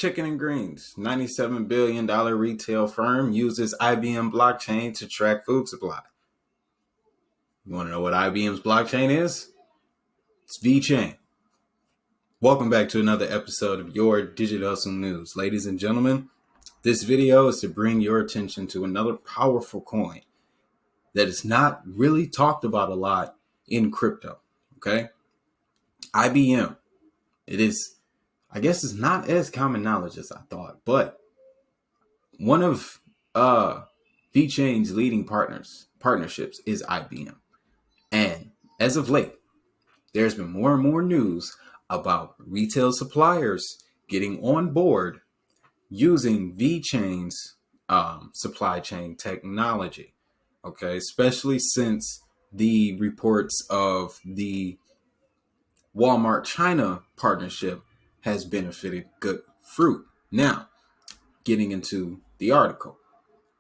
Chicken and Greens, $97 billion retail firm uses IBM blockchain to track food supply. You want to know what IBM's blockchain is? It's Vechain. Welcome back to another episode of your Digital Hustle News. Ladies and gentlemen, this video is to bring your attention to another powerful coin that is not really talked about a lot in crypto, okay? IBM. It is, I guess it's not as common knowledge as I thought, but one of Vechain's leading partnerships is IBM. And as of late, there's been more and more news about retail suppliers getting on board using Vechain's supply chain technology. Okay, especially since the reports of the Walmart China partnership has benefited good fruit. Now, getting into the article.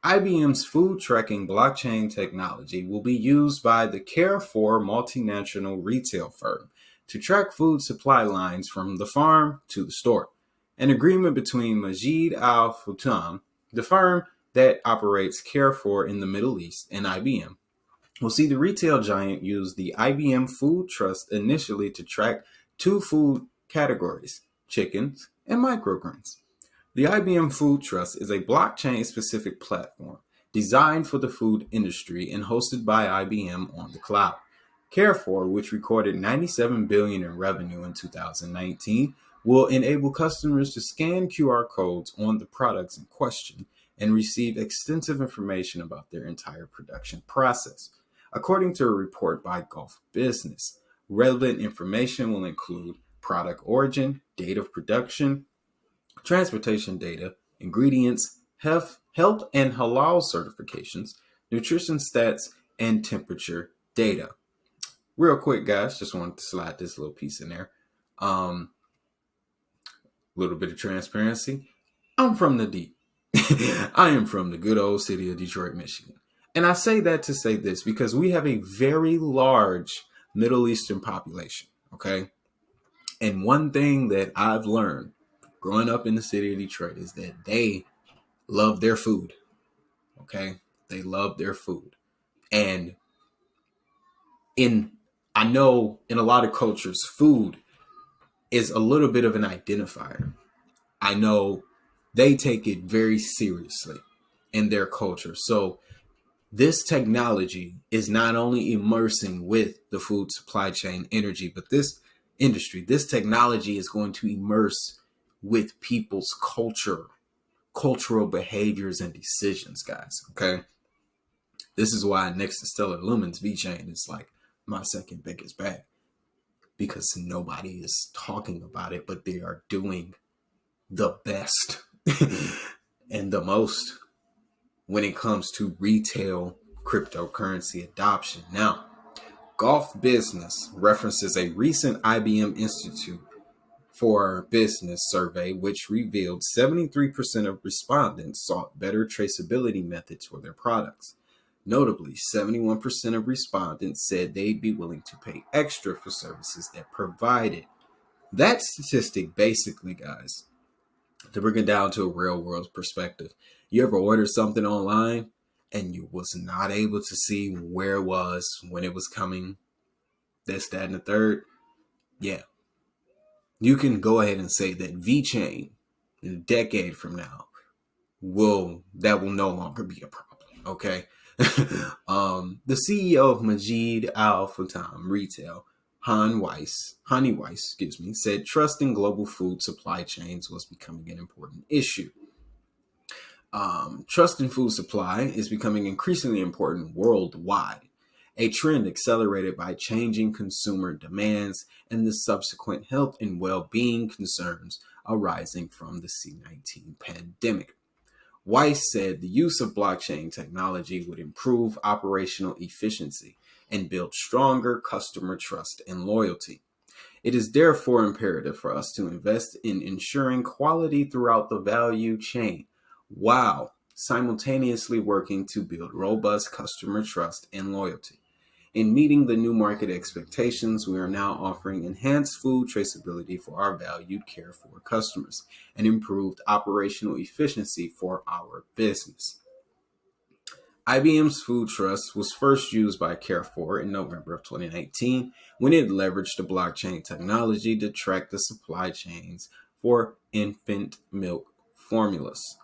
IBM's food tracking blockchain technology will be used by the Carrefour multinational retail firm to track food supply lines from the farm to the store. An agreement between Majid Al Futam, the firm that operates Carrefour in the Middle East, and IBM, will see the retail giant use the IBM Food Trust initially to track two food categories, chickens and microgreens. The IBM Food Trust is a blockchain-specific platform designed for the food industry and hosted by IBM on the cloud. Carrefour, which recorded $97 billion in revenue in 2019, will enable customers to scan QR codes on the products in question and receive extensive information about their entire production process. According to a report by Gulf Business, relevant information will include product origin, date of production, transportation data, ingredients, health and halal certifications, nutrition stats, and temperature data. Real quick, guys, just wanted to slide this little piece in there. Little bit of transparency. I'm from the deep. I am from the good old city of Detroit, Michigan. And I say that to say this because we have a very large Middle Eastern population, okay? And one thing that I've learned growing up in the city of Detroit is that they love their food, okay? They love their food. And I know in a lot of cultures, food is a little bit of an identifier. I know they take it very seriously in their culture. So this technology is not only immersing with the food supply chain energy, but this industry, this technology is going to immerse with people's cultural behaviors and decisions, guys. Okay. This is why next to Stellar Lumens, Vechain is like my second biggest bag, because nobody is talking about it, but they are doing the best and the most when it comes to retail cryptocurrency adoption. Now, Gulf Business references a recent IBM Institute for Business survey, which revealed 73% of respondents sought better traceability methods for their products. Notably, 71% of respondents said they'd be willing to pay extra for services that provide it. That statistic basically, guys, to bring it down to a real world perspective, you ever ordered something online and you was not able to see where it was, when it was coming, this, that, and the third? Yeah. You can go ahead and say that Vechain, in a decade from now, will no longer be a problem, okay? The CEO of Majid Al Futam Retail, Hani Weiss, said trust in global food supply chains was becoming an important issue. Trust in food supply is becoming increasingly important worldwide, a trend accelerated by changing consumer demands and the subsequent health and well-being concerns arising from the COVID-19 pandemic. Weiss said the use of blockchain technology would improve operational efficiency and build stronger customer trust and loyalty. It is therefore imperative for us to invest in ensuring quality throughout the value chain, while simultaneously working to build robust customer trust and loyalty. In meeting the new market expectations, we are now offering enhanced food traceability for our valued Care for customers and improved operational efficiency for our business. IBM's Food Trust was first used by Care4 in November of 2019 when it leveraged the blockchain technology to track the supply chains for infant milk formulas.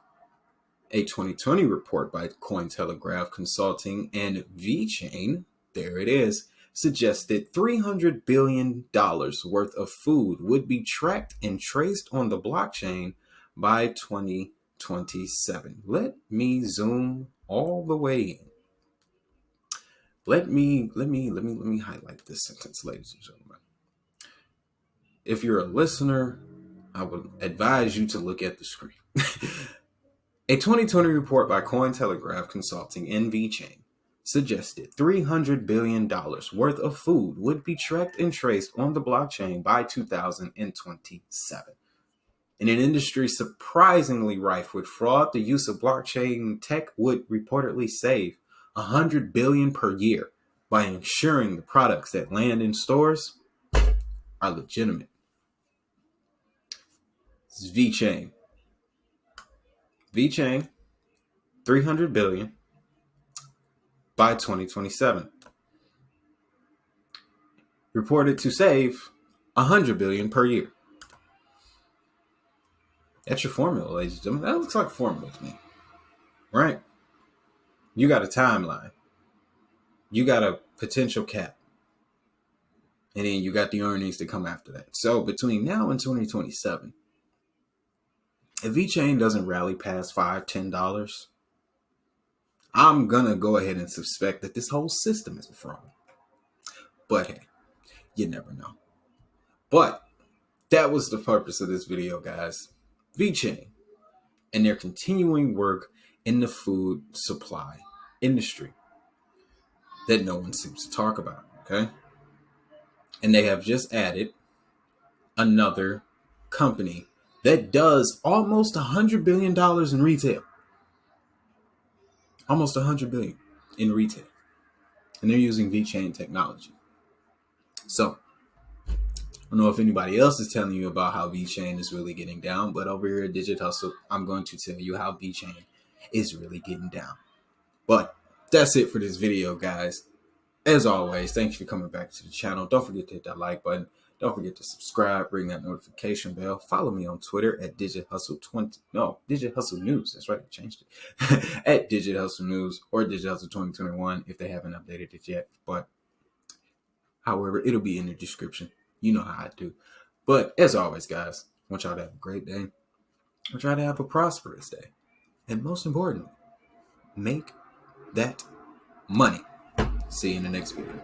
A 2020 report by Cointelegraph Consulting and Vechain, there it is, suggested $300 billion worth of food would be tracked and traced on the blockchain by 2027. Let me zoom all the way in. Let me highlight this sentence, ladies and gentlemen. If you're a listener, I would advise you to look at the screen. A 2020 report by Cointelegraph Consulting and Vechain suggested $300 billion worth of food would be tracked and traced on the blockchain by 2027. In an industry surprisingly rife with fraud, the use of blockchain tech would reportedly save $100 billion per year by ensuring the products that land in stores are legitimate. This is Vechain. Vechain, $300 billion by 2027. Reported to save $100 billion per year. That's your formula, ladies and gentlemen. That looks like a formula to me, right? You got a timeline. You got a potential cap. And then you got the earnings to come after that. So between now and 2027, if Vechain doesn't rally past $5, $10, I'm going to go ahead and suspect that this whole system is a fraud. But hey, you never know. But that was the purpose of this video, guys. Vechain and their continuing work in the food supply industry that no one seems to talk about, okay? And they have just added another company that does almost $100 billion in retail. Almost $100 billion in retail. And they're using Vechain technology. So, I don't know if anybody else is telling you about how Vechain is really getting down, but over here at Digit Hustle, I'm going to tell you how Vechain is really getting down. But that's it for this video, guys. As always, thanks for coming back to the channel. Don't forget to hit that like button. Don't forget to subscribe, ring that notification bell. Follow me on Twitter at Digit Hustle News. That's right, I changed it. At Digit Hustle News or Digit Hustle 2021 if they haven't updated it yet. But however, it'll be in the description. You know how I do. But as always, guys, I want y'all to have a great day. I want y'all to have a prosperous day. And most importantly, make that money. See you in the next video.